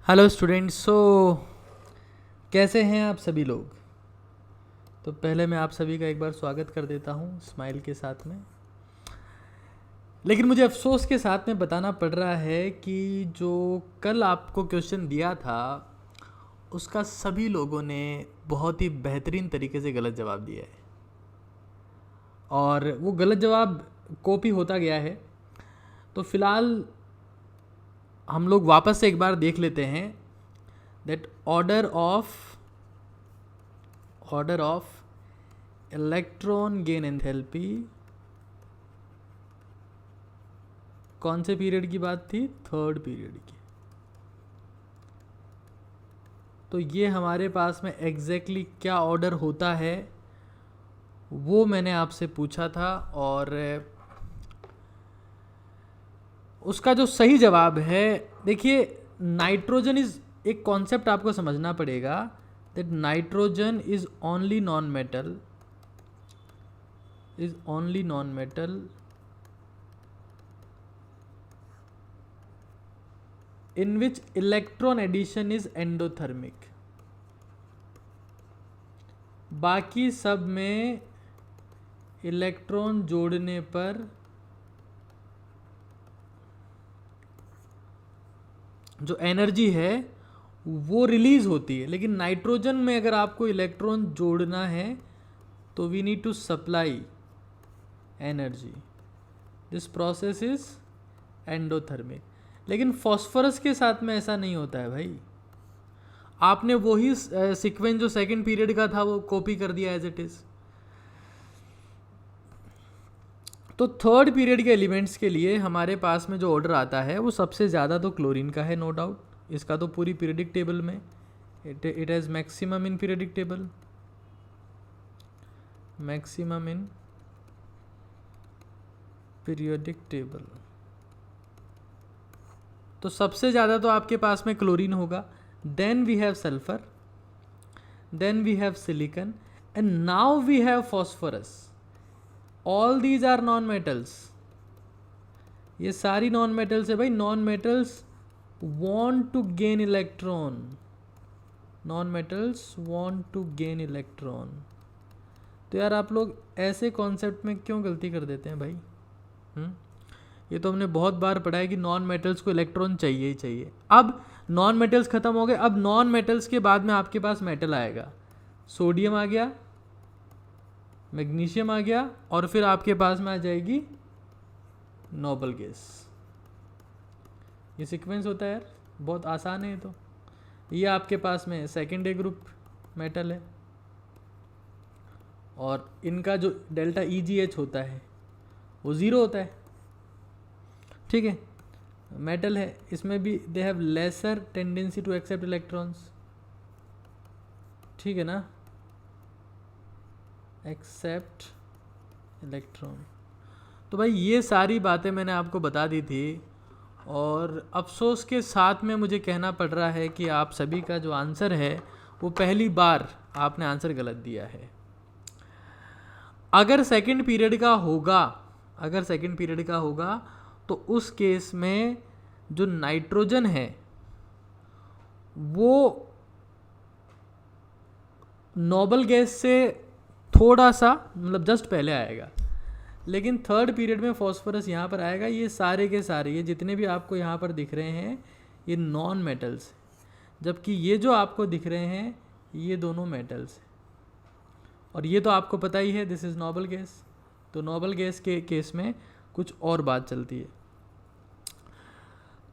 Hello students. कैसे हैं आप सभी लोग। तो पहले मैं आप सभी का एक बार स्वागत कर देता हूं स्माइल के साथ में। लेकिन मुझे अफसोस के साथ में बताना पड़ रहा है कि जो कल आपको क्वेश्चन दिया था उसका सभी लोगों ने बहुत ही बेहतरीन तरीके से गलत जवाब दिया है और वो गलत जवाब कॉपी होता गया है। तो फिलहाल हम लोग वापस से एक बार देख लेते हैं that order of electron gain enthalpy कौन से पीरियड की बात थी? थर्ड पीरियड की। तो ये हमारे पास में एग्जैक्टली क्या ऑर्डर होता है वो मैंने आपसे पूछा था और उसका जो सही जवाब है, देखिए नाइट्रोजन इज एक कॉन्सेप्ट आपको समझना पड़ेगा that nitrogen is only non metal in which electron addition is endothermic। बाकी सब में इलेक्ट्रॉन जोड़ने पर जो एनर्जी है वो रिलीज होती है, लेकिन नाइट्रोजन में अगर आपको इलेक्ट्रॉन जोड़ना है तो we need to supply energy. This process is endothermic. लेकिन फॉस्फोरस के साथ में ऐसा नहीं होता है भाई। आपने वही सीक्वेंस जो सेकंड पीरियड का था वो कॉपी कर दिया एज इट इज। तो थर्ड पीरियड के एलिमेंट्स के लिए हमारे पास में जो ऑर्डर आता है वो सबसे ज़्यादा तो क्लोरीन का है, नो डाउट। इसका तो पूरी पीरियडिक टेबल में it has maximum in periodic table, maximum in periodic table. तो सबसे ज़्यादा तो आपके पास में क्लोरीन होगा, then we have sulphur, then we have silicon and now we have phosphorus. All these are non metals. ये सारी नॉन मेटल्स है भाई। Non metals want to gain electron, non metals want to gain electron. तो यार आप लोग ऐसे concept में क्यों गलती कर देते हैं भाई? ये तो हमने बहुत बार पढ़ा है कि नॉन मेटल्स को इलेक्ट्रॉन चाहिए ही चाहिए। अब नॉन मेटल्स खत्म हो गए, अब नॉन मेटल्स के बाद में आपके पास मेटल आएगा। सोडियम आ गया, मैग्नीशियम आ गया और फिर आपके पास में आ जाएगी नोबल गैस। ये सीक्वेंस होता है यार, बहुत आसान है। तो ये आपके पास में सेकेंडरी ग्रुप मेटल है और इनका जो डेल्टा EgH होता है वो ज़ीरो होता है, ठीक है। मेटल है, इसमें भी they have lesser tendency to accept electrons, ठीक है ना, एक्सेप्ट इलेक्ट्रॉन। तो भाई ये सारी बातें मैंने आपको बता दी थी और अफसोस के साथ में मुझे कहना पड़ रहा है कि आप सभी का जो आंसर है वो पहली बार आपने आंसर गलत दिया है। अगर सेकंड पीरियड का होगा तो उस केस में जो नाइट्रोजन है वो नोबल गैस से थोड़ा सा मतलब जस्ट पहले आएगा, लेकिन थर्ड पीरियड में फॉस्फोरस यहाँ पर आएगा। ये सारे के सारे ये जितने भी आपको यहाँ पर दिख रहे हैं ये नॉन मेटल्स, जबकि ये जो आपको दिख रहे हैं ये दोनों मेटल्स हैं। और ये तो आपको पता ही है दिस इज़ नोबल गैस। तो नोबल गैस के केस में कुछ और बात चलती है।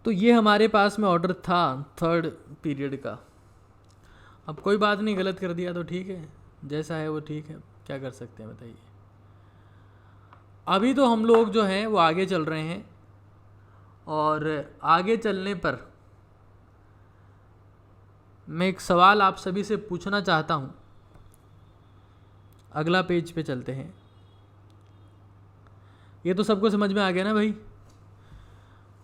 तो ये हमारे पास में ऑर्डर था थर्ड पीरियड का। अब कोई बात नहीं, गलत कर दिया तो ठीक है, जैसा है वो ठीक है, क्या कर सकते हैं बताइए। अभी तो हम लोग जो हैं वो आगे चल रहे हैं और आगे चलने पर मैं एक सवाल आप सभी से पूछना चाहता हूँ। अगला पेज पे चलते हैं। ये तो सबको समझ में आ गया ना भाई?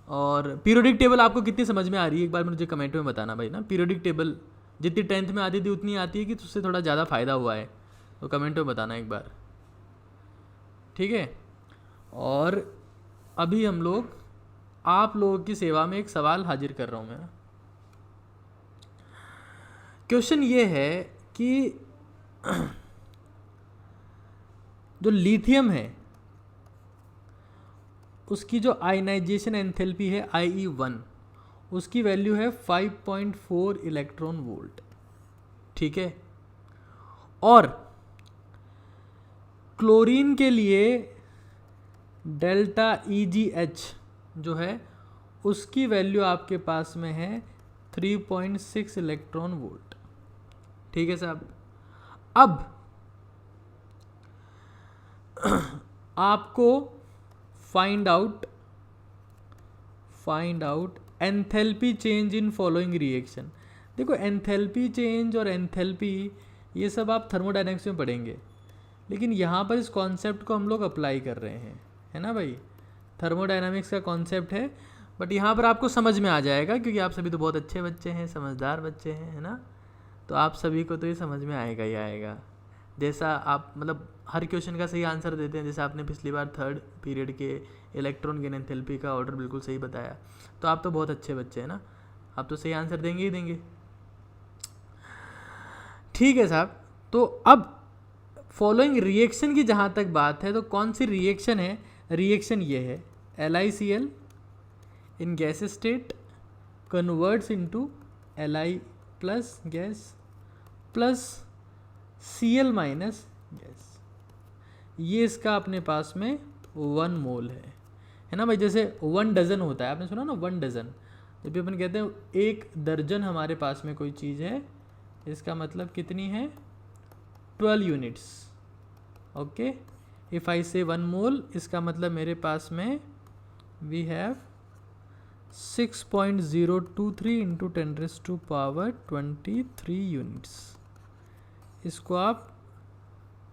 और पीरियोडिक टेबल आपको कितनी समझ में आ रही है एक बार मुझे कमेंट में बताना भाई ना। पीरियोडिक टेबल जितनी 10th में आती थी उतनी आती है कि उससे थोड़ा ज़्यादा फ़ायदा हुआ है? तो कमेंट में बताना एक बार, ठीक है। और अभी हम लोग आप लोगों की सेवा में एक सवाल हाजिर कर रहा हूँ मैं। क्वेश्चन ये है कि जो लिथियम है उसकी जो आयनाइजेशन एंथैल्पी है IE1, उसकी वैल्यू है 5.4 इलेक्ट्रॉन वोल्ट, ठीक है। और क्लोरीन के लिए डेल्टा EgH जो है उसकी वैल्यू आपके पास में है 3.6 इलेक्ट्रॉन वोल्ट, ठीक है साहब। अब आपको find out enthalpy change in following reaction. देखो एंथैल्पी चेंज और एंथैल्पी ये सब आप थर्मोडायनेमिक्स में पढ़ेंगे, लेकिन यहाँ पर इस कॉन्सेप्ट को हम लोग अप्लाई कर रहे हैं, है ना भाई। थर्मोडायनामिक्स का कॉन्सेप्ट है, बट यहाँ पर आपको समझ में आ जाएगा क्योंकि आप सभी तो बहुत अच्छे बच्चे हैं, समझदार बच्चे हैं, है ना। तो आप सभी को तो ये समझ में आएगा ही आएगा। जैसा आप मतलब हर क्वेश्चन का सही आंसर देते हैं, जैसे आपने पिछली बार 3rd पीरियड के इलेक्ट्रॉन गेन एंथैल्पी का ऑर्डर बिल्कुल सही बताया, तो आप तो बहुत अच्छे बच्चे हैं ना, आप तो सही आंसर देंगे ही देंगे, ठीक है साहब। तो अब फॉलोइंग रिएक्शन की जहाँ तक बात है, तो कौन सी रिएक्शन है, रिएक्शन ये है LiCl इन gas state converts into Li plus gas plus Cl minus gas. ये इसका अपने पास में 1 मोल है ना भाई। जैसे 1 डजन होता है, आपने सुना ना 1 डजन, जब भी अपन कहते हैं 1 दर्जन हमारे पास में कोई चीज़ है, इसका मतलब कितनी है 12 यूनिट्स, ओके। इफ़ आई से 1 मोल, इसका मतलब मेरे पास में वी हैव 6.023 इंटू 10⁻23 यूनिट्स। इसको आप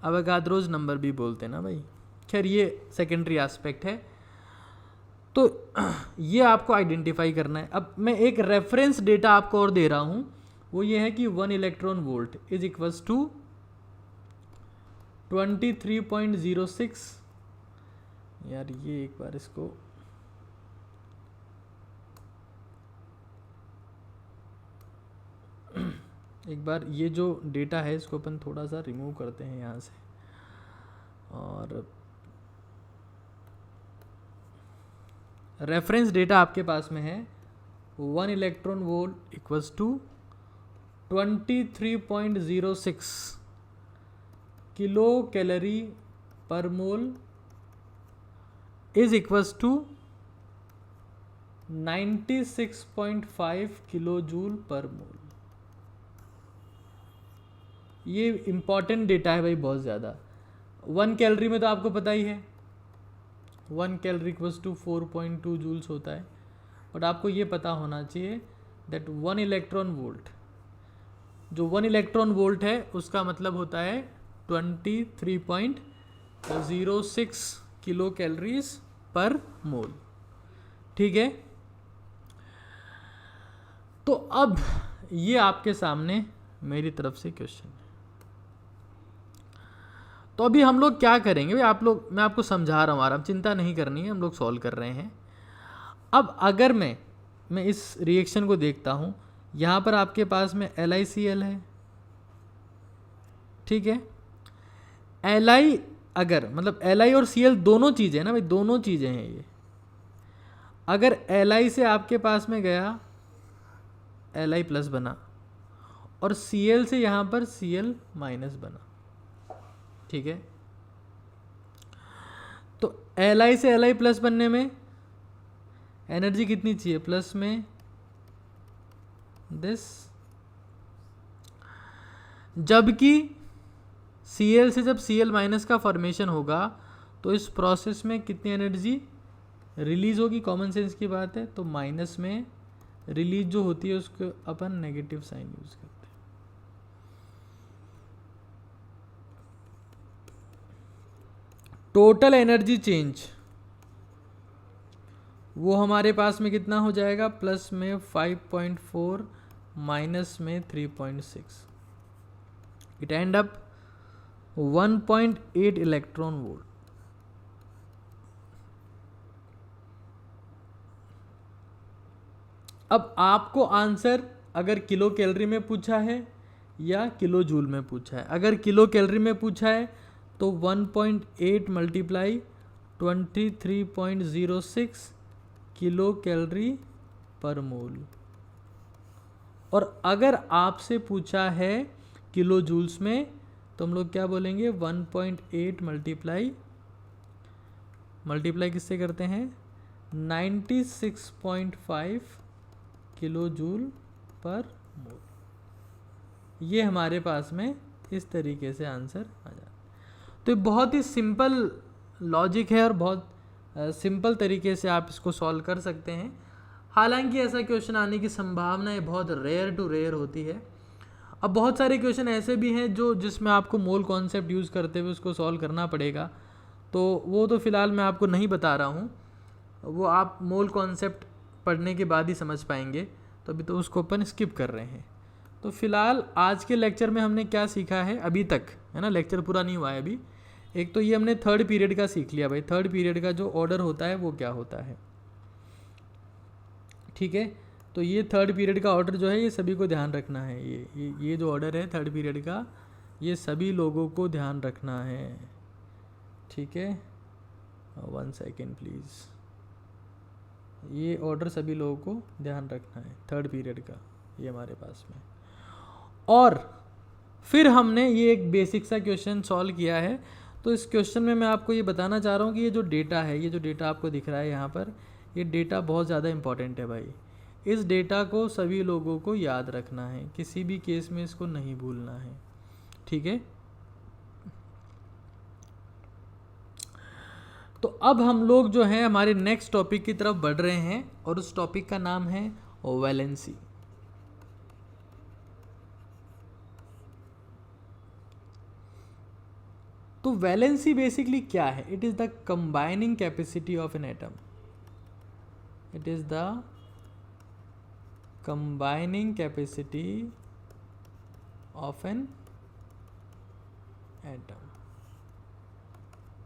अवोगाद्रोज नंबर भी बोलते हैं ना भाई। खैर ये सेकेंडरी एस्पेक्ट है, तो ये आपको आइडेंटिफाई करना है। अब मैं एक रेफरेंस डेटा आपको और दे रहा हूँ, वो ये है कि 1 electron volt is equals to 23.06। यार ये एक बार इसको एक बार ये जो डेटा है इसको अपन थोड़ा सा रिमूव करते हैं यहाँ से, और रेफरेंस डेटा आपके पास में है 1 electron volt equals to 23.06 kilo calorie per mole is equals to 96.5 kilo joule per mole. ये इम्पॉर्टेंट डेटा है भाई बहुत ज़्यादा। 1 कैलोरी में तो आपको पता ही है 1 कैलोरी इक्वल्स टू 4.2 जूल्स होता है, बट आपको ये पता होना चाहिए दैट 1 इलेक्ट्रॉन वोल्ट, जो 1 इलेक्ट्रॉन वोल्ट है उसका मतलब होता है 23.06 किलो कैलोरीज पर मोल, ठीक है। तो अब ये आपके सामने मेरी तरफ से क्वेश्चन है। तो अभी हम लोग क्या करेंगे भाई, आप लोग, मैं आपको समझा रहा हूँ, आराम, चिंता नहीं करनी है, हम लोग सॉल्व कर रहे हैं। अब अगर मैं इस रिएक्शन को देखता हूँ, यहाँ पर आपके पास में LiCl है, ठीक है। Li अगर मतलब Li और Cl दोनों चीज़ें ना भाई, दोनों चीज़ें हैं ये। अगर Li से आपके पास में गया Li प्लस बना, और Cl से यहाँ पर Cl माइनस बना, ठीक है। तो Li से Li प्लस बनने में एनर्जी कितनी चाहिए, प्लस में दिस, जबकि Cl से जब Cl माइनस का फॉर्मेशन होगा तो इस प्रोसेस में कितनी एनर्जी रिलीज होगी, कॉमन सेंस की बात है। तो माइनस में रिलीज जो होती है उसको अपन नेगेटिव साइन यूज करते हैं। टोटल एनर्जी चेंज वो हमारे पास में कितना हो जाएगा, प्लस में 5.4 माइनस में 3.6, it and up 1.8 electron volt. अब आपको आंसर अगर किलो कैलोरी में पूछा है या किलो जूल में पूछा है। अगर किलो कैलोरी में पूछा है तो 1.8 मल्टीप्लाई 23.06 किलो कैलोरी पर मोल। और अगर आपसे पूछा है किलो जूल्स में तो हम लोग क्या बोलेंगे, 1.8 मल्टीप्लाई किससे करते हैं, 96.5 किलो जूल पर मोल। ये हमारे पास में इस तरीके से आंसर आ जाता है। तो बहुत ही सिंपल लॉजिक है और बहुत सिंपल तरीके से आप इसको सॉल्व कर सकते हैं। हालांकि ऐसा क्वेश्चन आने की संभावनाएं बहुत रेयर टू रेयर होती है। अब बहुत सारे क्वेश्चन ऐसे भी हैं जो जिसमें आपको मोल कॉन्सेप्ट यूज़ करते हुए उसको सॉल्व करना पड़ेगा, तो वो तो फ़िलहाल मैं आपको नहीं बता रहा हूँ, वो आप मोल कॉन्सेप्ट पढ़ने के बाद ही समझ पाएंगे, तो अभी तो उसको अपन स्किप कर रहे हैं। तो फ़िलहाल आज के लेक्चर में हमने क्या सीखा है अभी तक, है ना, लेक्चर पूरा नहीं हुआ है अभी। एक तो ये हमने थर्ड पीरियड का सीख लिया भाई, थर्ड पीरियड का जो ऑर्डर होता है वो क्या होता है, ठीक है। तो ये थर्ड पीरियड का ऑर्डर जो है ये सभी को ध्यान रखना है, ये जो ऑर्डर है थर्ड पीरियड का ये सभी लोगों को ध्यान रखना है, ठीक है। 1 सेकेंड प्लीज़, ये ऑर्डर सभी लोगों को ध्यान रखना है थर्ड पीरियड का, ये हमारे पास में। और फिर हमने ये एक बेसिक सा क्वेश्चन सॉल्व किया है। तो इस क्वेश्चन में मैं आपको ये बताना चाह रहा हूँ कि ये जो डेटा है, ये जो डेटा आपको दिख रहा है यहाँ पर, ये डेटा बहुत ज़्यादा इंपॉर्टेंट है भाई। इस डेटा को सभी लोगों को याद रखना है, किसी भी केस में इसको नहीं भूलना है, ठीक है। तो अब हम लोग जो है हमारे नेक्स्ट टॉपिक की तरफ बढ़ रहे हैं और उस टॉपिक का नाम है वैलेंसी। तो वैलेंसी बेसिकली क्या है, it is the combining capacity of an atom, it is the combining capacity of an atom.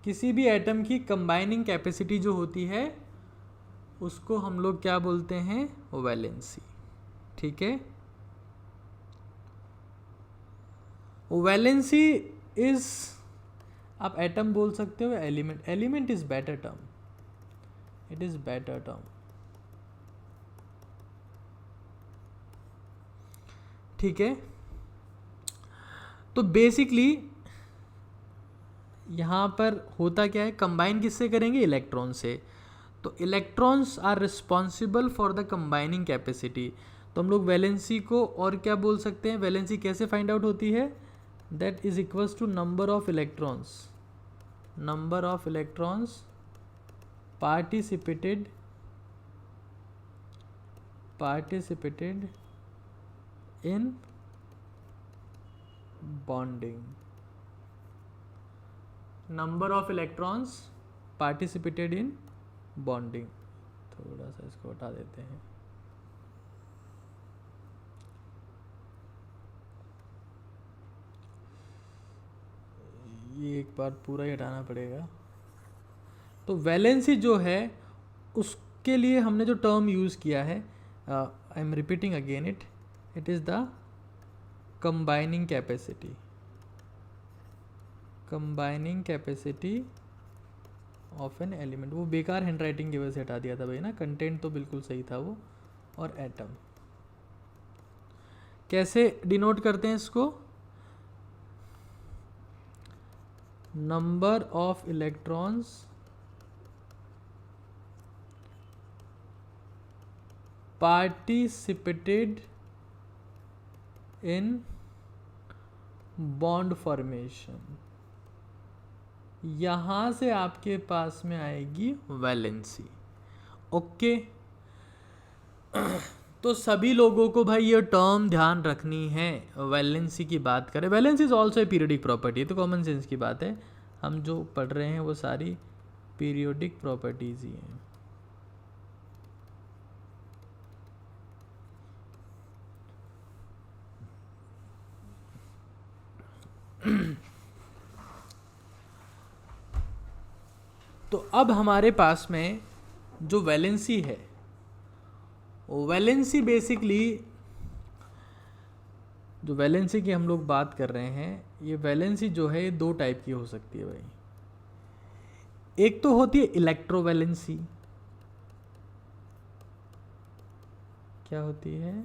किसी भी एटम की कंबाइनिंग कैपेसिटी जो होती है उसको हम लोग क्या बोलते हैं, वैलेंसी, ठीक है। वैलेंसी इज, आप एटम बोल सकते हो, element, element is better term, it is better term, ठीक है। तो बेसिकली यहाँ पर होता क्या है, कंबाइन किससे करेंगे, इलेक्ट्रॉन से। तो electrons are responsible for the combining capacity. तो हम लोग वैलेंसी को और क्या बोल सकते हैं, वैलेंसी कैसे फाइंड आउट होती है, that is equals to number of electrons, number of electrons participated in bonding, number of electrons participated in bonding. थोड़ा सा इसको हटा देते हैं, ये एक बार पूरा ही हटाना पड़ेगा। तो वैलेंसी जो है उसके लिए हमने जो टर्म यूज़ किया है, I am repeating again it is the combining capacity, combining capacity of an element. वो बेकार हैंड राइटिंग की वजह से हटा दिया था भाई ना, कंटेंट तो बिल्कुल सही था वो। और एटम कैसे डिनोट करते हैं इसको, number of electrons participated in bond formation, यहाँ से आपके पास में आएगी वैलेंसी, ओके। तो सभी लोगों को भाई ये टर्म ध्यान रखनी है, वैलेंसी की बात करें, valency is also a periodic property, तो कॉमन सेंस की बात है, हम जो पढ़ रहे हैं वो सारी पीरियोडिक प्रॉपर्टीज ही हैं। तो अब हमारे पास में जो वैलेंसी है, वैलेंसी बेसिकली जो वैलेंसी की हम लोग बात कर रहे हैं, ये वैलेंसी जो है ये दो टाइप की हो सकती है भाई। एक तो होती है इलेक्ट्रोवैलेंसी। क्या होती है?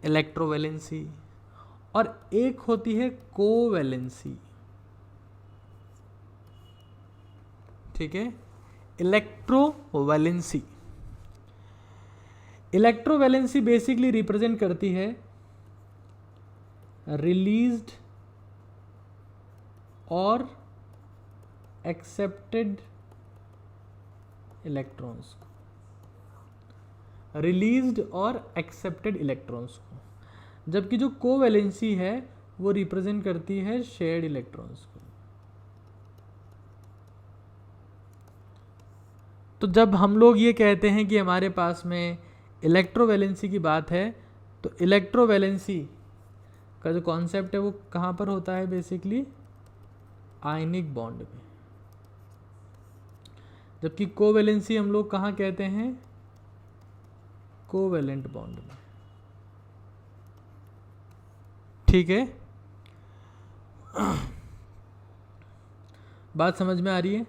इलेक्ट्रोवैलेंसी। और एक होती है कोवैलेंसी। ठीक है, इलेक्ट्रोवैलेंसी। इलेक्ट्रोवैलेंसी बेसिकली रिप्रेजेंट करती है रिलीज्ड और एक्सेप्टेड इलेक्ट्रॉन्स को, रिलीज्ड और एक्सेप्टेड इलेक्ट्रॉन्स को, जबकि जो कोवैलेंसी है वो रिप्रेजेंट करती है शेयर्ड इलेक्ट्रॉन्स को। तो जब हम लोग ये कहते हैं कि हमारे पास में इलेक्ट्रोवैलेंसी की बात है, तो इलेक्ट्रोवैलेंसी का जो कॉन्सेप्ट है वो कहाँ पर होता है? बेसिकली आयनिक बॉन्ड में। जबकि कोवैलेंसी हम लोग कहाँ कहते हैं? कोवैलेंट बॉन्ड में। ठीक है, बात समझ में आ रही है?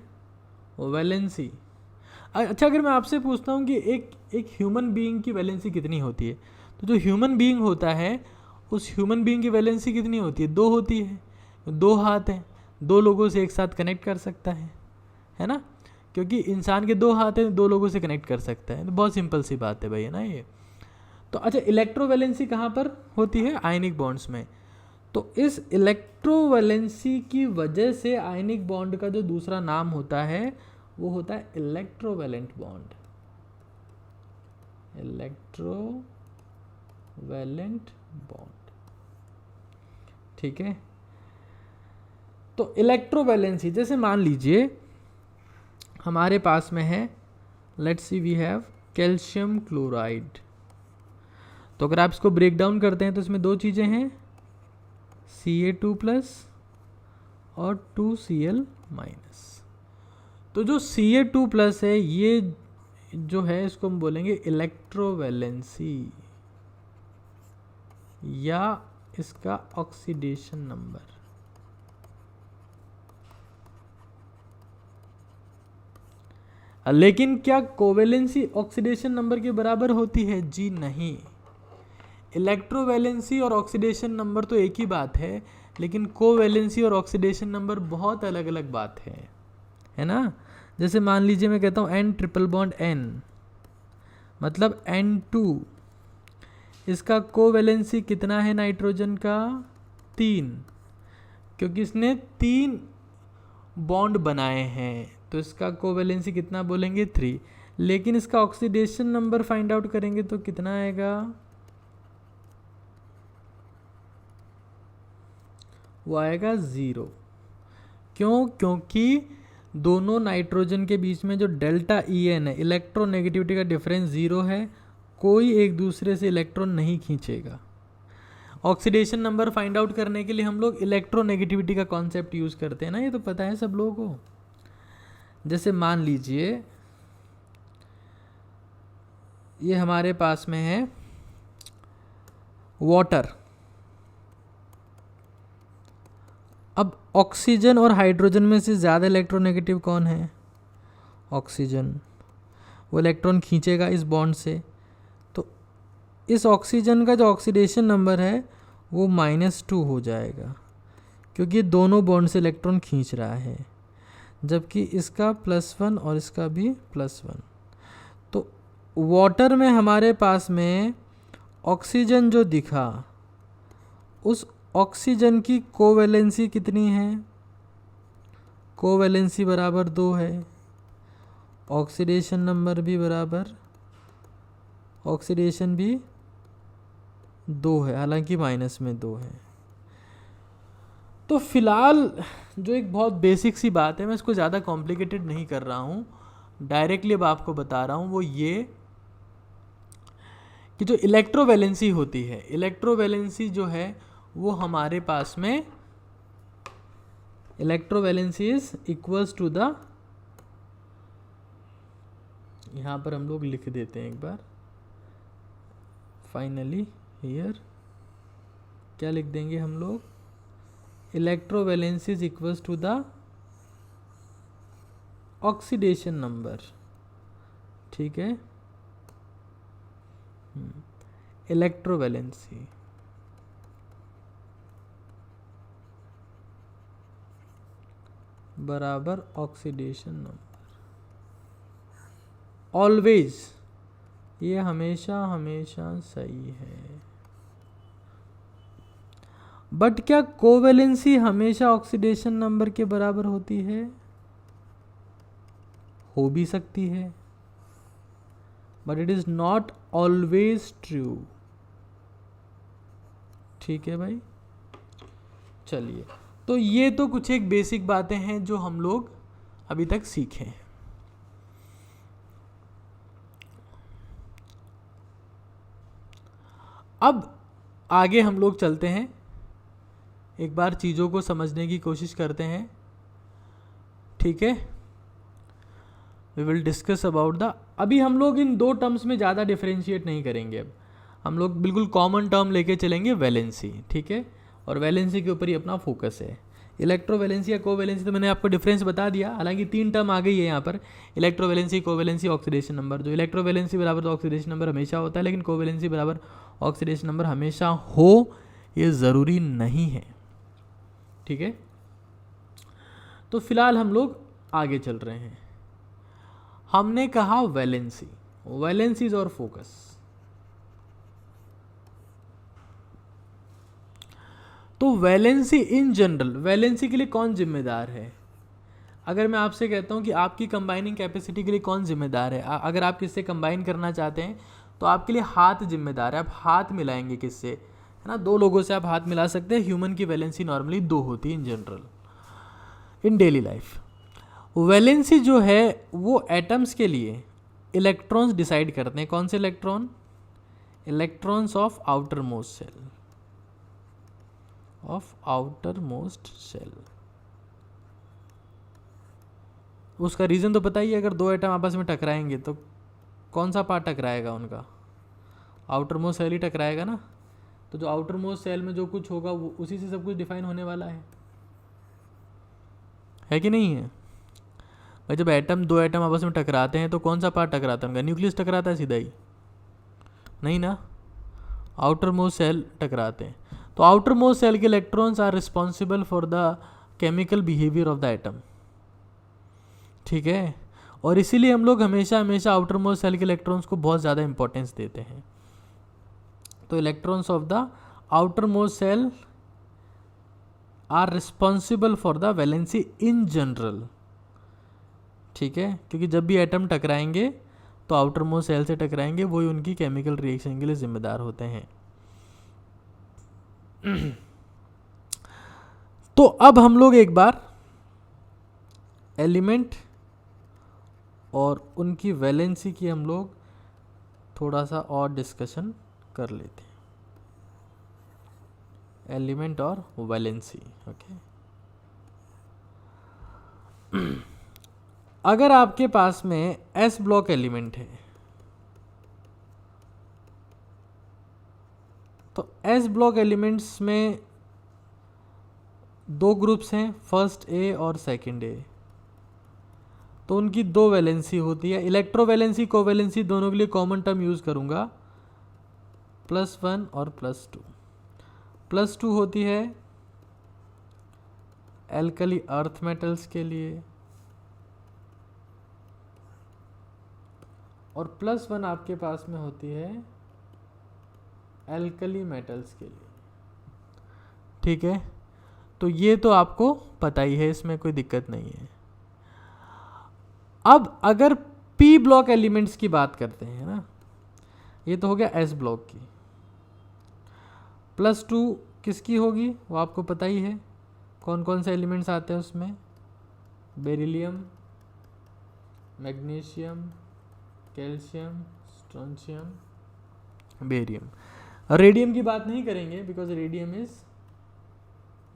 वैलेंसी। अच्छा, अगर मैं आपसे पूछता हूँ कि एक ह्यूमन बीइंग की वैलेंसी कितनी होती है, तो जो ह्यूमन बीइंग होता है उस ह्यूमन बीइंग की वैलेंसी कितनी होती है? 2 होती है। 2 हाथ हैं, 2 लोगों से एक साथ कनेक्ट कर सकता है ना? क्योंकि इंसान के 2 हाथ हैं, 2 लोगों से कनेक्ट कर सकता है। तो बहुत सिंपल सी बात है भाई, है ना ये। तो अच्छा, इलेक्ट्रोवैलेंसी कहाँ पर होती है? आयनिक बॉन्ड्स में। तो इस इलेक्ट्रोवैलेंसी की वजह से आयनिक बॉन्ड का जो दूसरा नाम होता है वो होता है इलेक्ट्रोवैलेंट बॉन्ड। Electrovalent bond. ठीक है, तो इलेक्ट्रोवैलेंसी, जैसे मान लीजिए हमारे पास में है, let's see we have calcium chloride. तो अगर आप इसको ब्रेक डाउन करते हैं तो इसमें 2 चीज़ें हैं, Ca2+ और 2Cl-। तो जो Ca2+ है ये जो है इसको हम बोलेंगे इलेक्ट्रोवैलेंसी या इसका ऑक्सीडेशन नंबर। लेकिन क्या कोवैलेंसी ऑक्सीडेशन नंबर के बराबर होती है? जी नहीं। इलेक्ट्रोवैलेंसी और ऑक्सीडेशन नंबर तो एक ही बात है, लेकिन कोवैलेंसी और ऑक्सीडेशन नंबर बहुत अलग अलग बात है ना? जैसे मान लीजिए मैं कहता हूँ N∭N, मतलब N2, इसका कोवैलेंसी कितना है नाइट्रोजन का? 3, क्योंकि इसने 3 बॉन्ड बनाए हैं, तो इसका कोवैलेंसी कितना बोलेंगे? 3। लेकिन इसका ऑक्सीडेशन नंबर फाइंड आउट करेंगे तो कितना आएगा? वो आएगा 0। क्यों? क्योंकि दोनों नाइट्रोजन के बीच में जो डेल्टा EN है, इलेक्ट्रोनेगेटिविटी का डिफरेंस 0 है, कोई एक दूसरे से इलेक्ट्रॉन नहीं खींचेगा। ऑक्सीडेशन नंबर फाइंड आउट करने के लिए हम लोग इलेक्ट्रोनेगेटिविटी का कॉन्सेप्ट यूज़ करते हैं ना, ये तो पता है सब लोगों को। जैसे मान लीजिए ये हमारे पास में है वाटर। अब ऑक्सीजन और हाइड्रोजन में से ज़्यादा इलेक्ट्रोनेगेटिव कौन है? ऑक्सीजन। वो इलेक्ट्रॉन खींचेगा इस बॉन्ड से, तो इस ऑक्सीजन का जो ऑक्सीडेशन नंबर है वो -2 हो जाएगा, क्योंकि ये दोनों बॉन्ड से इलेक्ट्रॉन खींच रहा है, जबकि इसका +1 और इसका भी +1। तो वाटर में हमारे पास में ऑक्सीजन जो दिखा, उस ऑक्सीजन की कोवैलेंसी कितनी है? कोवैलेंसी बराबर 2 है, ऑक्सीडेशन नंबर भी बराबर, ऑक्सीडेशन भी 2 है, हालांकि -2 है। तो फिलहाल जो एक बहुत बेसिक सी बात है, मैं इसको ज़्यादा कॉम्प्लिकेटेड नहीं कर रहा हूँ, डायरेक्टली अब आपको बता रहा हूँ, वो ये कि जो इलेक्ट्रोवैलेंसी होती है, इलेक्ट्रोवैलेंसी जो है वो हमारे पास में, electrovalency is equals to the, यहाँ पर हम लोग लिख देते हैं एक बार, फाइनली हियर क्या लिख देंगे हम लोग, electrovalency is equals to the oxidation number, ठीक है, इलेक्ट्रोवैलेंसी बराबर ऑक्सीडेशन नंबर, ऑलवेज, ये हमेशा हमेशा सही है। बट क्या कोवैलेंसी हमेशा ऑक्सीडेशन नंबर के बराबर होती है? हो भी सकती है, but it is not always true, ठीक है भाई। चलिए, तो ये तो कुछ एक बेसिक बातें हैं जो हम लोग अभी तक सीखे। अब आगे हम लोग चलते हैं, एक बार चीज़ों को समझने की कोशिश करते हैं, ठीक है। We will discuss about the, अभी हम लोग इन दो टर्म्स में ज़्यादा डिफरेंशिएट नहीं करेंगे, अब हम लोग बिल्कुल कॉमन टर्म लेके चलेंगे, वैलेंसी, ठीक है, और वैलेंसी के ऊपर ही अपना फोकस है। इलेक्ट्रोवैलेंसी या कोवैलेंसी तो मैंने आपको डिफरेंस बता दिया, हालांकि 3 टर्म आ गई है यहाँ पर, इलेक्ट्रोवैलेंसी, कोवैलेंसी, ऑक्सीडेशन नंबर। जो इलेक्ट्रोवैलेंसी बराबर तो ऑक्सीडेशन नंबर हमेशा होता है, लेकिन कोवैलेंसी बराबर ऑक्सीडेशन नंबर हमेशा हो ये ज़रूरी नहीं है, ठीक है। तो फिलहाल हम लोग आगे चल रहे हैं। हमने कहा वैलेंसी, वैलेंसी इज और फोकस। तो वैलेंसी इन जनरल, वैलेंसी के लिए कौन जिम्मेदार है? अगर मैं आपसे कहता हूं कि आपकी कंबाइनिंग कैपेसिटी के लिए कौन जिम्मेदार है, अगर आप किससे कंबाइन करना चाहते हैं तो आपके लिए हाथ जिम्मेदार है। आप हाथ मिलाएंगे किससे, है ना, 2 लोगों से आप हाथ मिला सकते हैं। ह्यूमन की वैलेंसी नॉर्मली 2 होती है in general, in daily life. Valency जो है वो एटम्स के लिए इलेक्ट्रॉन्स डिसाइड करते हैं। कौन से electron? Electrons of outer most shell, of outer most shell. उसका रीजन तो पता ही है, अगर 2 एटम आपस में टकराएंगे तो कौन सा पार्ट टकराएगा उनका? आउटर मोस्ट सेल ही टकराएगा ना। तो जो आउटर मोस्ट सेल में जो कुछ होगा वो उसी से सब कुछ डिफाइन होने वाला है कि नहीं है भाई? जब एटम 2 एटम आपस में टकराते हैं तो कौन सा पार्ट टकराता है उनका? न्यूक्लियस टकराता है सीधा ही? नहीं ना, आउटर मोस्ट सेल टकराते हैं। तो आउटर मोस्ट सेल के electrons are responsible for the chemical behaviour of the atom, ठीक है। और इसीलिए हम लोग हमेशा हमेशा आउटर मोस्ट सेल के इलेक्ट्रॉन्स को बहुत ज़्यादा इंपॉर्टेंस देते हैं। तो electrons of the outer most shell are responsible for the valency in general, ठीक है, क्योंकि जब भी एटम टकराएंगे तो आउटर मोस्ट सेल से टकराएंगे, वही उनकी केमिकल रिएक्शन के लिए जिम्मेदार होते हैं। तो अब हम लोग एक बार एलिमेंट और उनकी वैलेंसी की हम लोग थोड़ा सा और डिस्कशन कर लेते हैं। एलिमेंट और वैलेंसी, ओके। अगर आपके पास में एस ब्लॉक एलिमेंट है तो एस ब्लॉक एलिमेंट्स में 2 ग्रुप्स हैं, फर्स्ट ए और सेकंड ए। तो उनकी 2 वैलेंसी होती है। इलेक्ट्रोवैलेंसी, कोवैलेंसी दोनों के लिए कॉमन टर्म यूज करूंगा, +1 और +2। +2 होती है एल्कली अर्थ मेटल्स के लिए, और +1 आपके पास में होती है एल्कली मेटल्स के लिए, ठीक है। तो ये तो आपको पता ही है, इसमें कोई दिक्कत नहीं है। अब अगर पी ब्लॉक एलिमेंट्स की बात करते हैं ना, ये तो हो गया एस ब्लॉक की। +2 किसकी होगी वो आपको पता ही है। कौन कौन से एलिमेंट्स आते हैं उसमें? Beryllium, magnesium, calcium, strontium, barium. Radium की बात नहीं करेंगे because radium is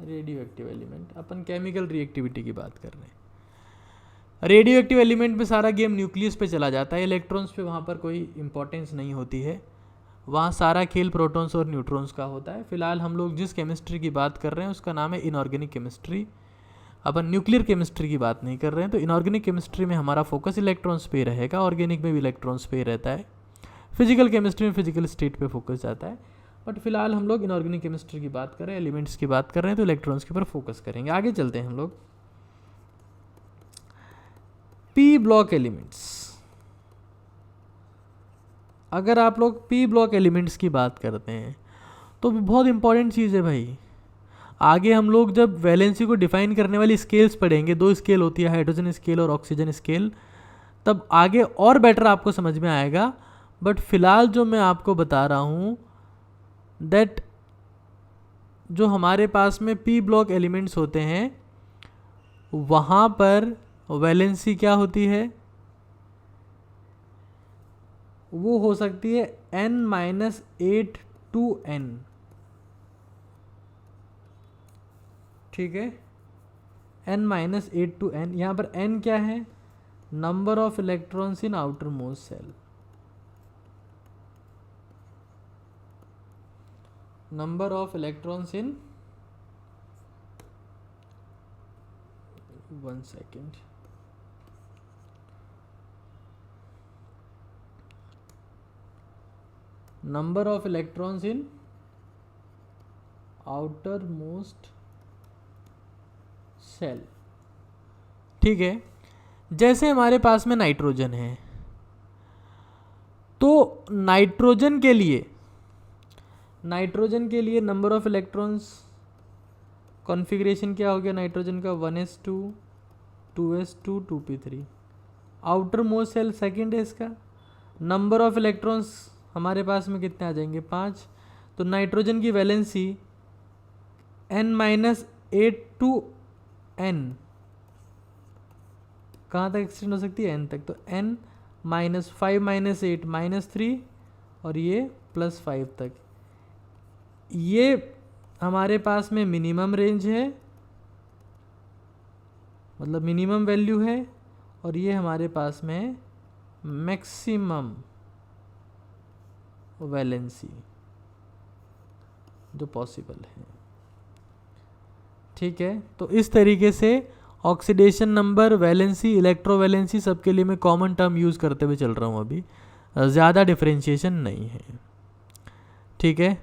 radio active element. Upon chemical reactivity की बात कर रहे हैं। रेडियो एक्टिव एलिमेंट में सारा गेम न्यूक्लियस पे चला जाता है, इलेक्ट्रॉन्स पे वहाँ पर कोई इंपॉर्टेंस नहीं होती है। वहाँ सारा खेल प्रोटॉन्स और न्यूट्रॉन्स का होता है। फिलहाल हम लोग जिस केमिस्ट्री की बात कर रहे हैं उसका नाम है इनऑर्गेनिक केमिस्ट्री। अपन न्यूक्लियर केमिस्ट्री की बात नहीं कर रहे हैं। तो इनऑर्गेनिक केमिस्ट्री में हमारा फोकस इलेक्ट्रॉन्स पे रहेगा, ऑर्गेनिक में भी इलेक्ट्रॉन्स पे रहता है, फिजिकल केमिस्ट्री में फिजिकल स्टेट पे फोकस जाता है। बट फिलहाल हम लोग इनऑर्गेनिक केमिस्ट्री की बात कर रहे हैं, एलिमेंट्स की बात कर रहे हैं, तो इलेक्ट्रॉन्स के ऊपर फोकस करेंगे। आगे चलते हैं हम लोग। पी ब्लॉक एलिमेंट्स, अगर आप लोग पी ब्लॉक एलिमेंट्स की बात करते हैं तो बहुत इंपॉर्टेंट चीज़ है भाई। आगे हम लोग जब वैलेंसी को डिफाइन करने वाली स्केल्स पढ़ेंगे, 2 स्केल होती है, हाइड्रोजन स्केल और ऑक्सीजन स्केल, तब आगे और बेटर आपको समझ में आएगा। बट फिलहाल जो मैं आपको बता रहा हूँ दैट जो हमारे पास में पी ब्लॉक एलिमेंट्स होते हैं वहाँ पर वैलेंसी क्या होती है, वो हो सकती है n-8 to n। ठीक है, n-8 to n। यहाँ पर n क्या है, number of electrons in outer most shell, number of electrons in, 1 second, number of electrons in outer most shell. ठीक है, जैसे हमारे पास में नाइट्रोजन है, तो नाइट्रोजन के लिए नंबर ऑफ इलेक्ट्रॉन्स कॉन्फ़िगरेशन क्या हो गया नाइट्रोजन का, 1s2 2s2 2p3। Outer most cell second है इसका, नंबर ऑफ इलेक्ट्रॉन्स हमारे पास में कितने आ जाएंगे, 5। तो नाइट्रोजन की वैलेंसी n-8 to n कहाँ तक एक्सटेंड हो सकती है, n तक। तो n -5 -8 -3 और ये +5 तक। ये हमारे पास में मिनिमम रेंज है, मतलब मिनिमम वैल्यू है, और ये हमारे पास में मैक्सिमम वैलेंसी जो पॉसिबल है। ठीक है, तो इस तरीके से ऑक्सीडेशन नंबर, वैलेंसी, इलेक्ट्रोवैलेंसी सबके लिए मैं कॉमन टर्म यूज़ करते हुए चल रहा हूँ, अभी ज़्यादा डिफरेंशिएशन नहीं है। ठीक है,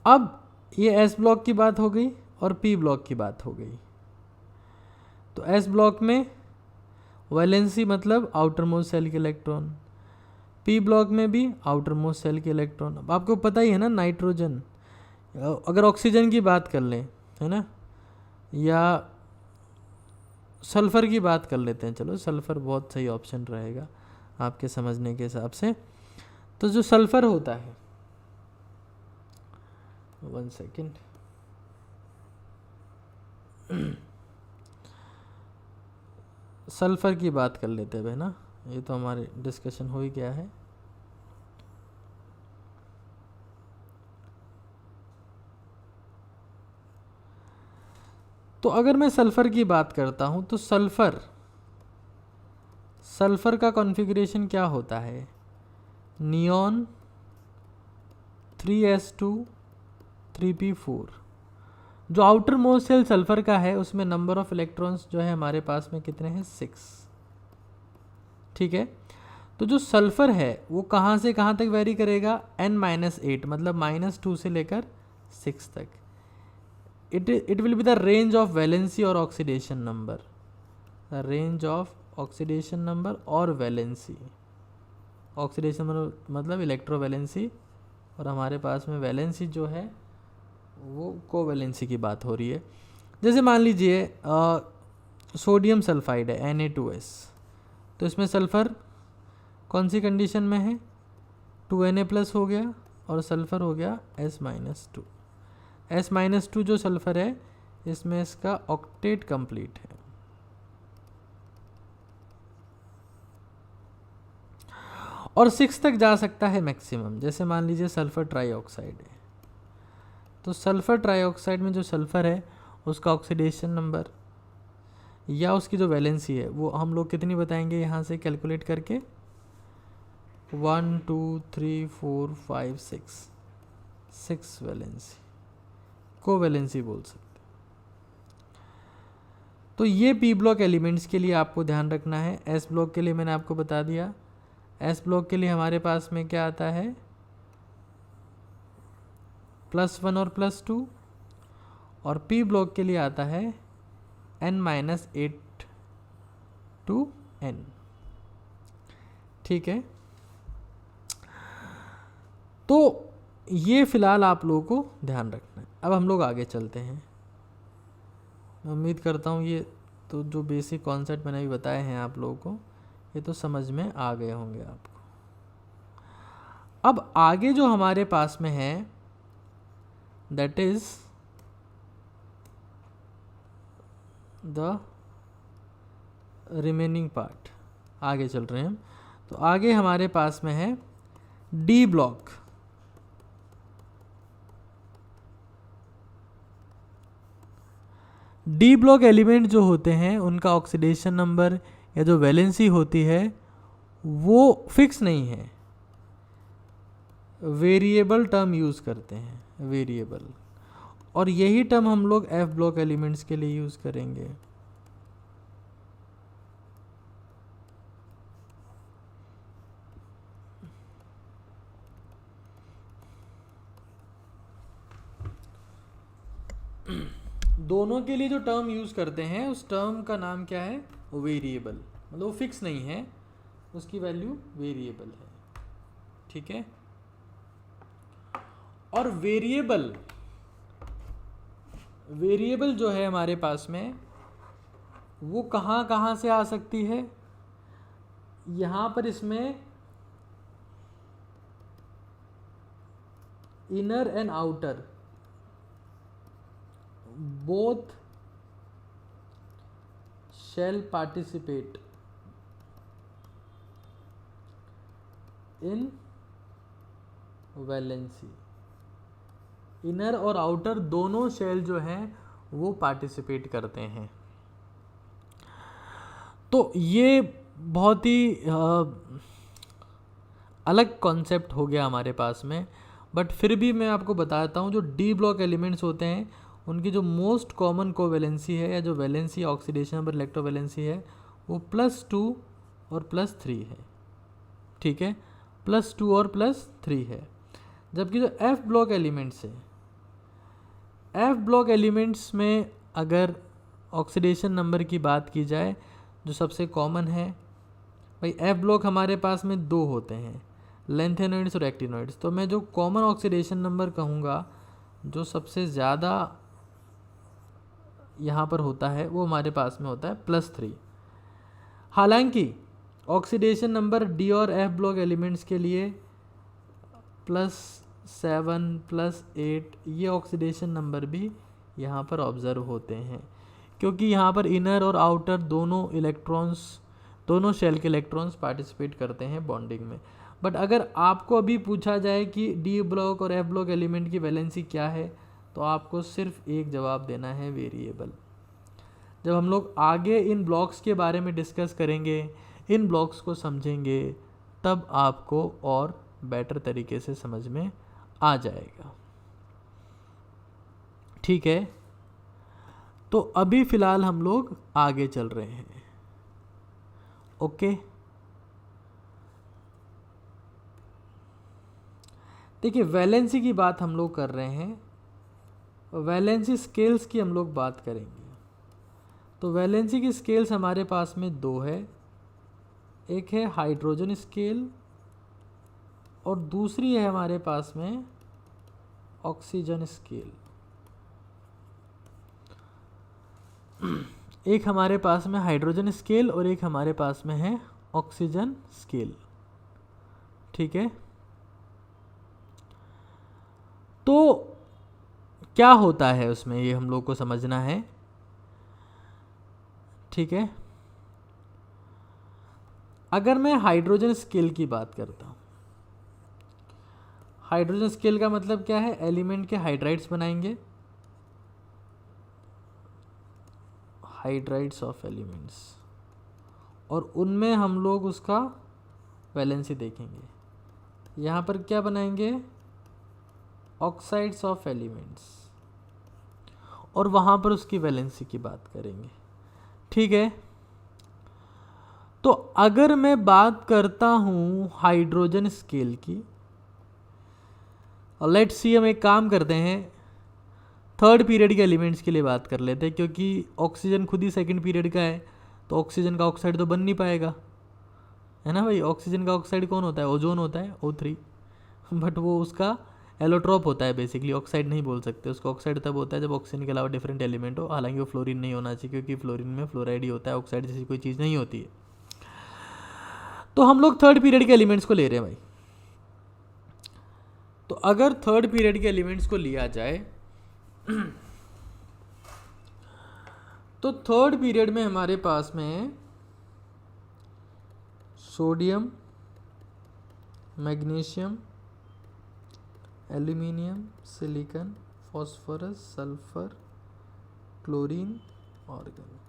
अब ये एस ब्लॉक की बात हो गई और पी ब्लॉक की बात हो गई। तो एस ब्लॉक में वैलेंसी मतलब आउटर मोस्ट सेल के इलेक्ट्रॉन, पी ब्लॉक में भी आउटर मोस्ट सेल के इलेक्ट्रॉन। अब आपको पता ही है ना, नाइट्रोजन, अगर ऑक्सीजन की बात कर लें, है ना, या सल्फ़र की बात कर लेते हैं, चलो सल्फ़र बहुत सही ऑप्शन रहेगा आपके समझने के हिसाब से। तो जो सल्फ़र होता है, 1 सेकेंड, सल्फ़र की बात कर लेते हैं ना, ये तो हमारे डिस्कशन हो ही गया है। तो अगर मैं सल्फ़र की बात करता हूँ तो सल्फ़र का कॉन्फ़िगरेशन क्या होता है, नियॉन 3s2 3p4। जो आउटर मोस्ट सेल सल्फ़र का है उसमें नंबर ऑफ इलेक्ट्रॉन्स जो है हमारे पास में कितने हैं, 6। ठीक है, तो जो सल्फ़र है वो कहाँ से कहाँ तक वेरी करेगा, n-8 मतलब -2 से लेकर 6 तक। it will be the range of valency or oxidation number, the range of oxidation number और वैलेंसी। ऑक्सीडेशन मतलब इलेक्ट्रोवैलेंसी, और हमारे पास में वैलेंसी जो है वो कोवैलेंसी की बात हो रही है। जैसे मान लीजिए सोडियम सल्फाइड है Na2S, तो इसमें सल्फ़र कौन सी कंडीशन में है, 2Na+ हो गया और सल्फ़र हो गया S-2। S-2 जो सल्फ़र है इसमें इसका ऑक्टेट कंप्लीट है। और 6 तक जा सकता है मैक्सिमम। जैसे मान लीजिए सल्फ़र ट्राईऑक्साइड है, तो सल्फ़र ट्राईऑक्साइड में जो सल्फ़र है उसका ऑक्सीडेशन नंबर या उसकी जो वैलेंसी है वो हम लोग कितनी बताएंगे यहाँ से कैलकुलेट करके, 1 2 3 4 5 6 वैलेंसी, कोवैलेंसी बोल सकते। तो ये पी ब्लॉक एलिमेंट्स के लिए आपको ध्यान रखना है। एस ब्लॉक के लिए मैंने आपको बता दिया। एस ब्लॉक के लिए हमारे पास में क्या आता है, +1 और +2, और पी ब्लॉक के लिए आता है n-8 to n। ठीक है, तो ये फिलहाल आप लोगों को ध्यान रखना है। अब हम लोग आगे चलते हैं। मैं उम्मीद करता हूँ ये तो जो बेसिक कॉन्सेप्ट मैंने अभी बताए हैं आप लोगों को, ये तो समझ में आ गए होंगे आपको। अब आगे जो हमारे पास में है that is the remaining part. आगे चल रहे हैं हम। तो आगे हमारे पास में है D block. D block element जो होते हैं उनका ऑक्सीडेशन नंबर या जो वैलेंसी होती है वो फिक्स नहीं है, वेरिएबल टर्म यूज़ करते हैं, वेरिएबल। और यही टर्म हम लोग एफ ब्लॉक एलिमेंट्स के लिए यूज़ करेंगे। दोनों के लिए जो टर्म यूज़ करते हैं उस टर्म का नाम क्या है, वेरिएबल। मतलब वो फिक्स नहीं है, उसकी वैल्यू वेरिएबल है। ठीक है, और वेरिएबल जो है हमारे पास में वो कहाँ कहाँ से आ सकती है। यहाँ पर इसमें inner and outer both shall participate in valency. Inner और आउटर दोनों शेल जो हैं वो पार्टिसिपेट करते हैं। तो ये बहुत ही अलग कॉन्सेप्ट हो गया हमारे पास में, बट फिर भी मैं आपको बताता हूँ जो डी ब्लॉक एलिमेंट्स होते हैं उनकी जो मोस्ट कॉमन कोवैलेंसी है या जो वैलेंसी ऑक्सीडेशन नंबर इलेक्ट्रोवैलेंसी है वो +2 और +3 है। ठीक है, +2 और +3 है। जबकि जो एफ ब्लॉक एलिमेंट्स है, एफ ब्लॉक एलिमेंट्स में अगर ऑक्सीडेशन नंबर की बात की जाए जो सबसे कॉमन है, भाई एफ ब्लॉक हमारे पास में 2 होते हैं, लेंथेनॉइड्स और एक्टिनॉइड्स। तो मैं जो कॉमन ऑक्सीडेशन नंबर कहूँगा जो सबसे ज़्यादा यहाँ पर होता है वो हमारे पास में होता है +3। हालांकि ऑक्सीडेशन नंबर डी और एफ ब्लॉक एलिमेंट्स के लिए +7 +8 ये ऑक्सीडेशन नंबर भी यहाँ पर ऑब्जर्व होते हैं, क्योंकि यहाँ पर इनर और आउटर दोनों शेल के इलेक्ट्रॉन्स पार्टिसिपेट करते हैं बॉन्डिंग में। बट अगर आपको अभी पूछा जाए कि डी ब्लॉक और एफ ब्लॉक एलिमेंट की वैलेंसी क्या है, तो आपको सिर्फ एक जवाब देना है, वेरिएबल। जब हम लोग आगे इन ब्लॉक्स के बारे में डिस्कस करेंगे, इन ब्लॉक्स को समझेंगे, तब आपको और बेटर तरीके से समझ में आ जाएगा। ठीक है, तो अभी फ़िलहाल हम लोग आगे चल रहे हैं। ओके, देखिए वैलेंसी की बात हम लोग कर रहे हैं, वैलेंसी स्केल्स की हम लोग बात करेंगे। तो वैलेंसी की स्केल्स हमारे पास में 2 है, एक है हाइड्रोजन स्केल और दूसरी है हमारे पास में ऑक्सीजन स्केल। एक हमारे पास में हाइड्रोजन स्केल और एक हमारे पास में है ऑक्सीजन स्केल। ठीक है, तो क्या होता है उसमें ये हम लोग को समझना है। ठीक है, अगर मैं हाइड्रोजन स्केल की बात करता हूँ, हाइड्रोजन स्केल का मतलब क्या है, एलिमेंट के हाइड्राइड्स बनाएंगे, हाइड्राइड्स ऑफ एलिमेंट्स, और उनमें हम लोग उसका वैलेंसी देखेंगे। यहाँ पर क्या बनाएंगे, ऑक्साइड्स ऑफ एलिमेंट्स, और वहाँ पर उसकी वैलेंसी की बात करेंगे। ठीक है, तो अगर मैं बात करता हूँ हाइड्रोजन स्केल की, और लेट्स सी हम एक काम करते हैं, थर्ड पीरियड के एलिमेंट्स के लिए बात कर लेते हैं, क्योंकि ऑक्सीजन खुद ही सेकंड पीरियड का है, तो ऑक्सीजन का ऑक्साइड तो बन नहीं पाएगा, है ना भाई। ऑक्सीजन का ऑक्साइड कौन होता है, ओजोन होता है, O3, बट वो उसका एलोट्रॉप होता है बेसिकली, ऑक्साइड नहीं बोल सकते उसको। ऑक्साइड तब होता है जब ऑक्सीजन के अलावा डिफरेंट एलिमेंट हो, हालांकि वो फ्लोरीन नहीं होना चाहिए, क्योंकि फ्लोरीन में फ्लोराइड ही होता है, ऑक्साइड जैसी कोई चीज़ नहीं होती है। तो हम लोग थर्ड पीरियड के एलिमेंट्स को ले रहे हैं भाई। तो अगर थर्ड पीरियड के एलिमेंट्स को लिया जाए तो थर्ड पीरियड में हमारे पास में sodium, magnesium, aluminium, silicon, phosphorus, sulphur, chlorine, organ.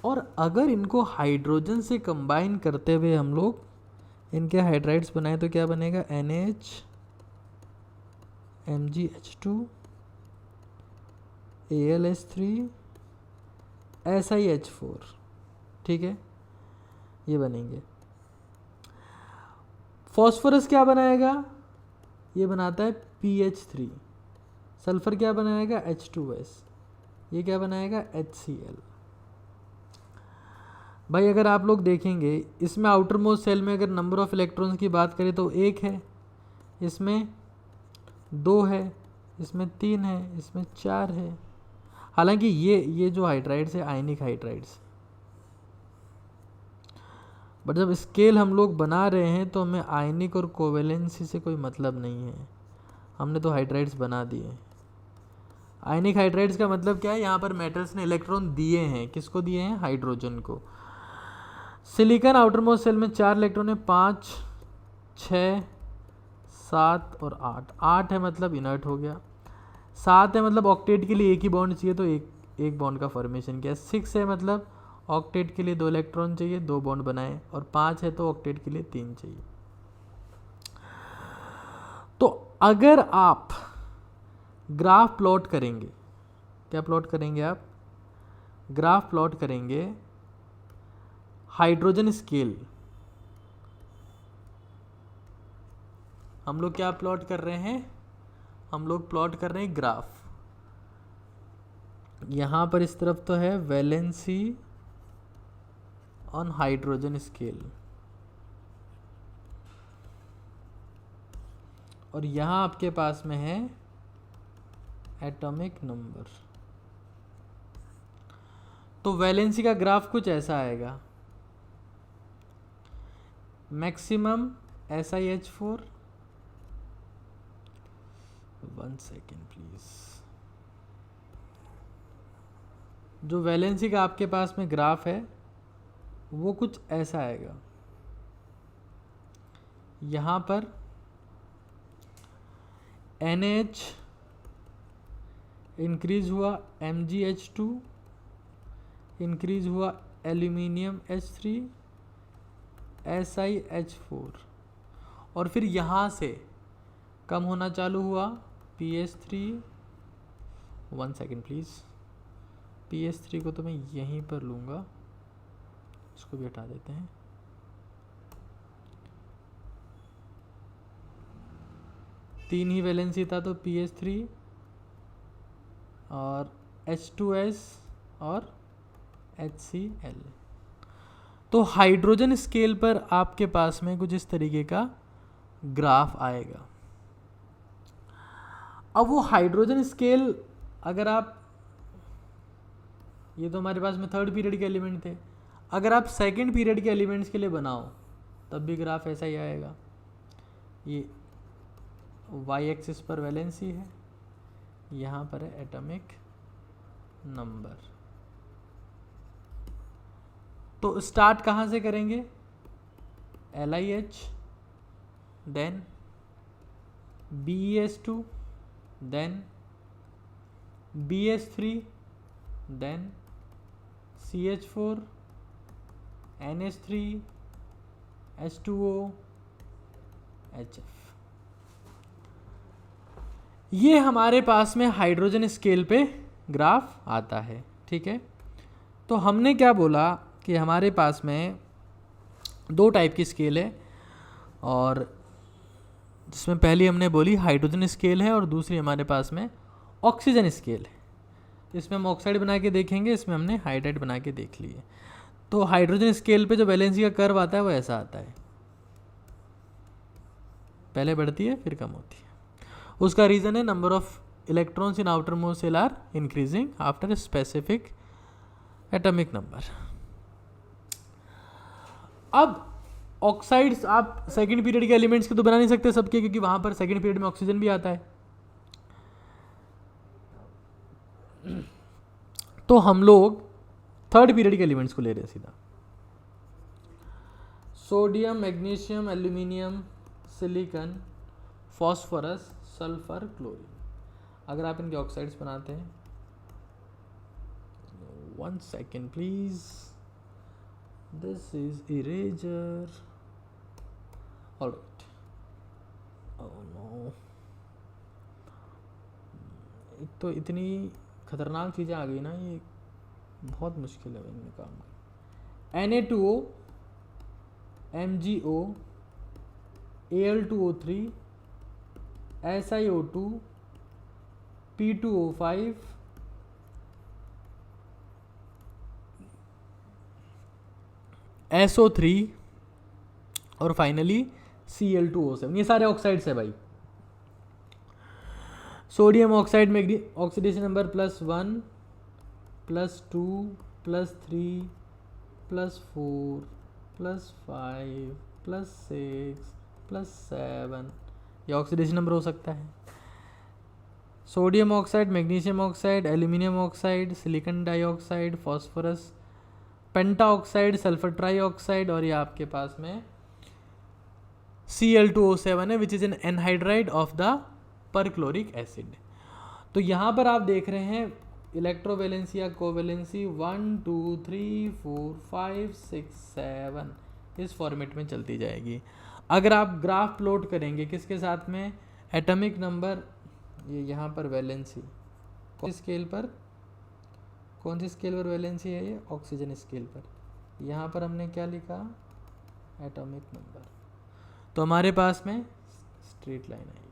और अगर इनको हाइड्रोजन से कंबाइन करते हुए हम लोग इनके हाइड्राइड्स बनाए तो क्या बनेगा, NH, MgH2, AlH3, SiH4, ठीक है, ये बनेंगे। फॉस्फोरस क्या बनाएगा, ये बनाता है PH3। सल्फर क्या बनाएगा, H2S। ये क्या बनाएगा, HCl। भाई अगर आप लोग देखेंगे इसमें आउटर मोस्ट सेल में अगर नंबर ऑफ इलेक्ट्रॉन्स की बात करें तो 1 है, इसमें 2 है, इसमें 3 है, इसमें 4 है। हालांकि ये जो हाइड्राइड्स है आयनिक हाइड्राइड्स, बट जब स्केल हम लोग बना रहे हैं तो हमें आयनिक और कोवेलेंसी से कोई मतलब नहीं है, हमने तो हाइड्राइड्स बना दिए। आयनिक हाइड्राइड्स का मतलब क्या है, यहाँ पर मेटल्स ने इलेक्ट्रॉन दिए हैं, किसको दिए हैं, हाइड्रोजन को। सिलिकॉन आउटर मोस्ट सेल में 4 इलेक्ट्रॉन है, 5, 6, 7 और 8। 8 है मतलब इनर्ट हो गया, 7 है मतलब ऑक्टेट के लिए एक ही बॉन्ड चाहिए तो एक बॉन्ड का फॉर्मेशन किया, 6 है मतलब ऑक्टेट के लिए 2 इलेक्ट्रॉन चाहिए, 2 बॉन्ड बनाए, और 5 है तो ऑक्टेट के लिए 3 चाहिए। तो अगर आप ग्राफ प्लॉट करेंगे, क्या प्लॉट करेंगे आप, ग्राफ प्लॉट करेंगे हाइड्रोजन स्केल। हम लोग क्या प्लॉट कर रहे हैं, हम लोग प्लॉट कर रहे हैं ग्राफ। यहाँ पर इस तरफ तो है वैलेंसी ऑन हाइड्रोजन स्केल, और यहाँ आपके पास में है एटॉमिक नंबर। तो वैलेंसी का ग्राफ कुछ ऐसा आएगा, मैक्सिमम SiH4, 1 सेकेंड प्लीज, जो वैलेंसी का आपके पास में ग्राफ है वो कुछ ऐसा आएगा। यहाँ पर NH इंक्रीज हुआ, MgH2 इंक्रीज हुआ, एल्यूमिनियम H3, SiH4, और फिर यहाँ से कम होना चालू हुआ, PH3। 1 सेकेंड प्लीज़, PH3 को तो मैं यहीं पर लूँगा, इसको भी हटा देते हैं। तीन ही वैलेंसी था तो PH3 और H2S और HCl। तो हाइड्रोजन स्केल पर आपके पास में कुछ इस तरीके का ग्राफ आएगा। अब वो हाइड्रोजन स्केल अगर आप, ये तो हमारे पास में थर्ड पीरियड के एलिमेंट थे, अगर आप सेकंड पीरियड के एलिमेंट्स के लिए बनाओ तब भी ग्राफ ऐसा ही आएगा। ये y एक्सिस पर वैलेंसी है, यहाँ पर है एटॉमिक नंबर। तो स्टार्ट कहाँ से करेंगे, LiH, then BeS2, then BS3, then CH4, NH3, H2O, HF। ये हमारे पास में हाइड्रोजन स्केल पे ग्राफ आता है, ठीक है। तो हमने क्या बोला कि हमारे पास में दो टाइप की स्केल है, और जिसमें पहली हमने बोली हाइड्रोजन स्केल है और दूसरी हमारे पास में ऑक्सीजन स्केल है। इसमें हम ऑक्साइड बना के देखेंगे, इसमें हमने हाइड्राइड बना के देख लिए। तो हाइड्रोजन स्केल पे जो वैलेंसी का कर्व आता है वो ऐसा आता है, पहले बढ़ती है फिर कम होती है। उसका रीज़न है number of electrons in outer most shell are increasing after a specific atomic number. अब ऑक्साइड्स आप सेकंड पीरियड के एलिमेंट्स के तो बना नहीं सकते सबके, क्योंकि वहां पर सेकंड पीरियड में ऑक्सीजन भी आता है। तो हम लोग थर्ड पीरियड के एलिमेंट्स को ले रहे हैं सीधा। Sodium, magnesium, aluminium, silicon, phosphorus, sulphur, chlorine. अगर आप इनके ऑक्साइड्स बनाते हैं, 1 second please, this is eraser, alright. Oh no, एक तो इतनी खतरनाक चीज़ें आ गई ना, ये बहुत मुश्किल है इनमें काम करना। Na2O, MgO, Al2O3, SiO2, P2O5, SO3 और फाइनली Cl2O7। ये सारे ऑक्साइड्स है भाई। सोडियम ऑक्साइड में ऑक्सीडेशन नंबर +1, +2, +3, +4, +5, +6, +7, ये ऑक्सीडेशन नंबर हो सकता है। Sodium oxide, magnesium oxide, aluminium oxide, silicon dioxide, phosphorus पेंटा ऑक्साइड, सल्फर ट्राईऑक्साइड, और ये आपके पास में Cl2O7 है, which is an anhydride of the perchloric acid. तो यहाँ पर आप देख रहे हैं इलेक्ट्रोवैलेंसी या कोवैलेंसी 1 2 3 4 5 6 7 इस फॉर्मेट में चलती जाएगी। अगर आप ग्राफ प्लॉट करेंगे किसके साथ में, एटॉमिक नंबर, ये यहाँ पर वैलेंसी कौन सी स्केल पर, कौन सी स्केल पर वैलेंसी है, ये ऑक्सीजन स्केल पर। यहाँ पर हमने क्या लिखा, एटॉमिक नंबर। तो हमारे पास में स्ट्रेट लाइन आएगी।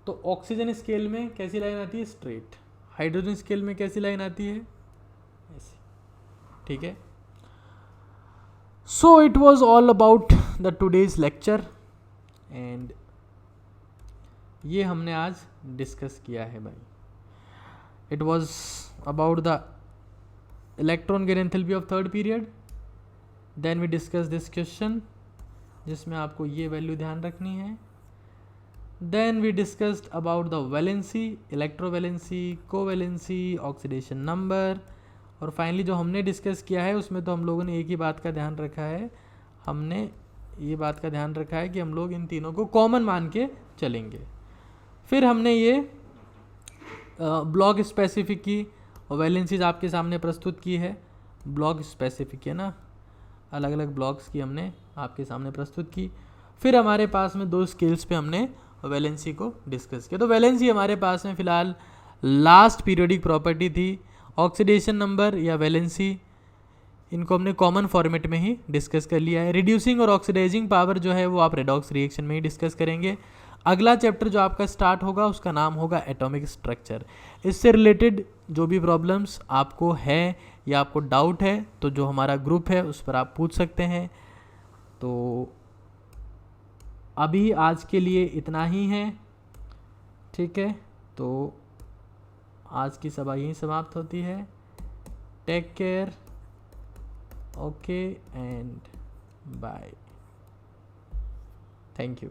तो ऑक्सीजन स्केल में कैसी लाइन आती है, स्ट्रेट। हाइड्रोजन स्केल में कैसी लाइन आती है, ऐसी, ठीक है। So it was all about the today's lecture, and ये हमने आज डिस्कस किया है भाई। It was about the electron gain enthalpy of third period. Then we discuss this question, जिसमें आपको ये वैल्यू ध्यान रखनी है। Then we discussed about the valency, electrovalency, covalency, oxidation number, और फाइनली जो हमने डिस्कस किया है उसमें तो हम लोगों ने एक ही बात का ध्यान रखा है, हमने ये बात का ध्यान रखा है कि हम लोग इन तीनों को कॉमन मान के चलेंगे। फिर हमने ये ब्लॉक स्पेसिफिक की वैलेंसीज आपके सामने प्रस्तुत की है। ब्लॉक स्पेसिफिक है ना, अलग अलग ब्लॉक्स की हमने आपके सामने प्रस्तुत की। फिर हमारे पास में दो स्केल्स पे हमने वैलेंसी को डिस्कस किया। तो वैलेंसी हमारे पास में फ़िलहाल लास्ट पीरियोडिक प्रॉपर्टी थी। ऑक्सीडेशन नंबर या वैलेंसी, इनको हमने कॉमन फॉर्मेट में ही डिस्कस कर लिया है। रिड्यूसिंग और ऑक्सीडाइजिंग पावर जो है वो आप रेडॉक्स रिएक्शन में ही डिस्कस करेंगे। अगला चैप्टर जो आपका स्टार्ट होगा उसका नाम होगा एटॉमिक स्ट्रक्चर। इससे रिलेटेड जो भी प्रॉब्लम्स आपको है या आपको डाउट है तो जो हमारा ग्रुप है उस पर आप पूछ सकते हैं। तो अभी आज के लिए इतना ही है, ठीक है। तो आज की सभा यहीं समाप्त होती है। Take care, okay and bye, thank you.